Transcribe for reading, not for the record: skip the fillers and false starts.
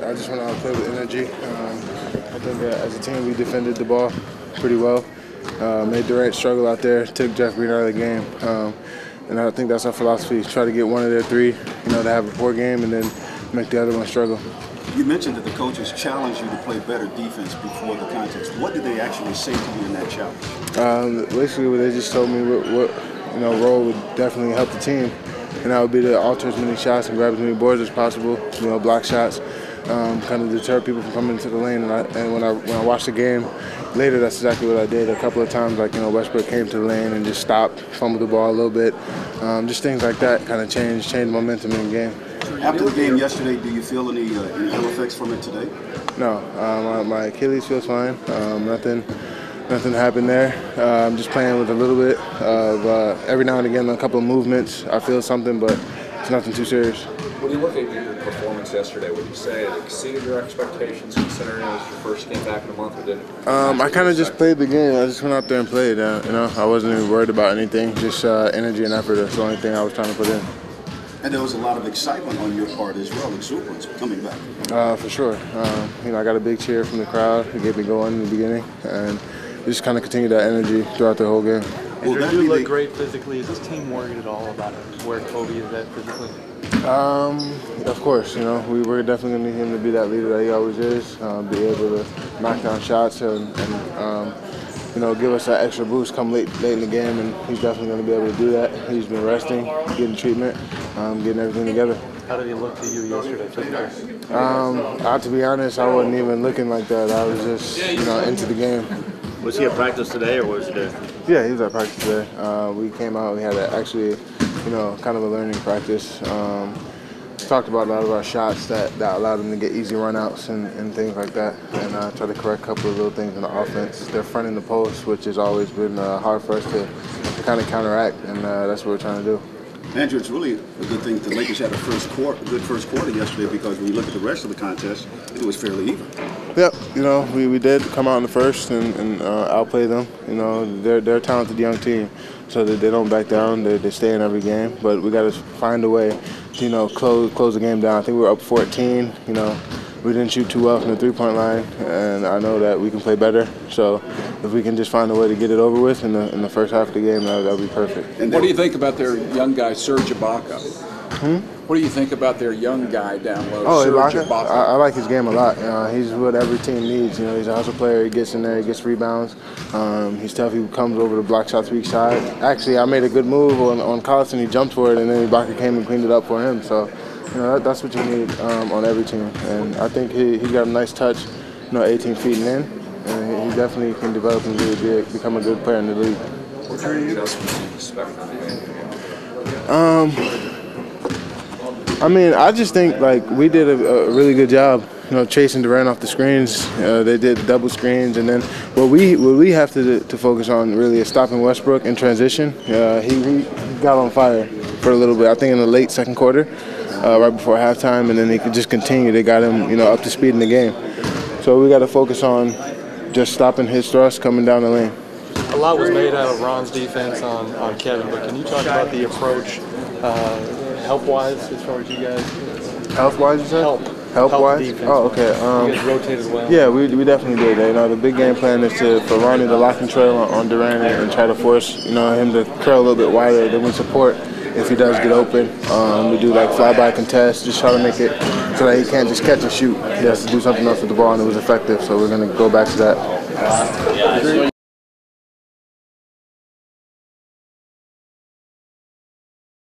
I just went out and played with energy. I think that as a team we defended the ball pretty well. Made Durant struggle out there, took Jeff Green out of the game. And I think that's our philosophy, try to get one of their three, to have a poor game and then make the other one struggle. You mentioned that the coaches challenged you to play better defense before the contest. What did they actually say to you in that challenge? Basically, they just told me what role would definitely help the team. And that would be to alter as many shots and grab as many boards as possible, block shots, kind of deter people from coming into the lane. And when I watched the game later, that's exactly what I did. A couple of times, Westbrook came to the lane and just stopped, fumbled the ball a little bit. Just things like that kind of changed momentum in the game. After the game yesterday, do you feel any ill effects from it today? No, my Achilles feels fine. Nothing happened there. I'm just playing with a little bit of every now and again a couple of movements. I feel something, but it's nothing too serious. When you look at your performance yesterday, would you say it exceeded your expectations considering it was your first game back in a month, or didn't it? I kind of just played the game. I just went out there and played. I wasn't even worried about anything. Just energy and effort. That's the only thing I was trying to put in. And there was a lot of excitement on your part as well, exuberance coming back. For sure. I got a big cheer from the crowd. It gave me going in the beginning, and we just kind of continued that energy throughout the whole game. Andrew, you look great physically. Is this team worried at all about where Kobe is at physically? Of course, we were definitely going to need him to be that leader that he always is, be able to knock down shots and give us that extra boost come late in the game, and he's definitely going to be able to do that. He's been resting, getting treatment, getting everything together. How did he look to you yesterday physically? To be honest, I wasn't even looking like that. I was just, into the game. Was he at practice today, or was it a... Yeah, he was at practice today. We came out, we had actually, kind of a learning practice. Talked about a lot of our shots that allowed them to get easy runouts and things like that, and tried to correct a couple of little things in the offense. They're fronting the post, which has always been hard for us to kind of counteract, and that's what we're trying to do. Andrew, it's really a good thing the Lakers had a good first quarter yesterday, because when you look at the rest of the contest, it was fairly even. Yep, we did come out in the first and outplay them. They're a talented young team, so that they don't back down. They stay in every game, but we got to find a way to close the game down. I think we were up 14. We didn't shoot too well from the three-point line, and I know that we can play better. So if we can just find a way to get it over with in the first half of the game, that would be perfect. And what do you think about their young guy, Serge Ibaka? What do you think about their young guy down low, Serge Ibaka? I like his game a lot. He's what every team needs. He's a hustle player. He gets in there. He gets rebounds. He's tough. He comes over to block shots weak side. Actually, I made a good move on Collison. He jumped for it, and then Ibaka came and cleaned it up for him. So, that's what you need on every team. And I think he's got a nice touch, 18 feet and in. And he definitely can develop and become a good player in the league. What kind of adjustments do you expect from the game? I just think we did a really good job, chasing Durant off the screens. They did double screens, and then what we have to focus on really is stopping Westbrook in transition. He got on fire for a little bit. I think in the late second quarter, right before halftime, and then he could just continue. They got him, up to speed in the game. So we got to focus on just stopping his thrust coming down the lane. A lot was made out of Ron's defense on Kevin, but can you talk about the approach, help-wise, as far as you guys? Health-wise, you said? Help-wise? Oh, okay. You guys rotated well. Yeah, we definitely did. The big game plan is for Ronnie to lock and trail on Durant and try to force him to curl a little bit wider. Then we support if he does get open. We do fly-by contests, just try to make it so that he can't just catch and shoot. He has to do something else with the ball, and it was effective. So we're going to go back to that.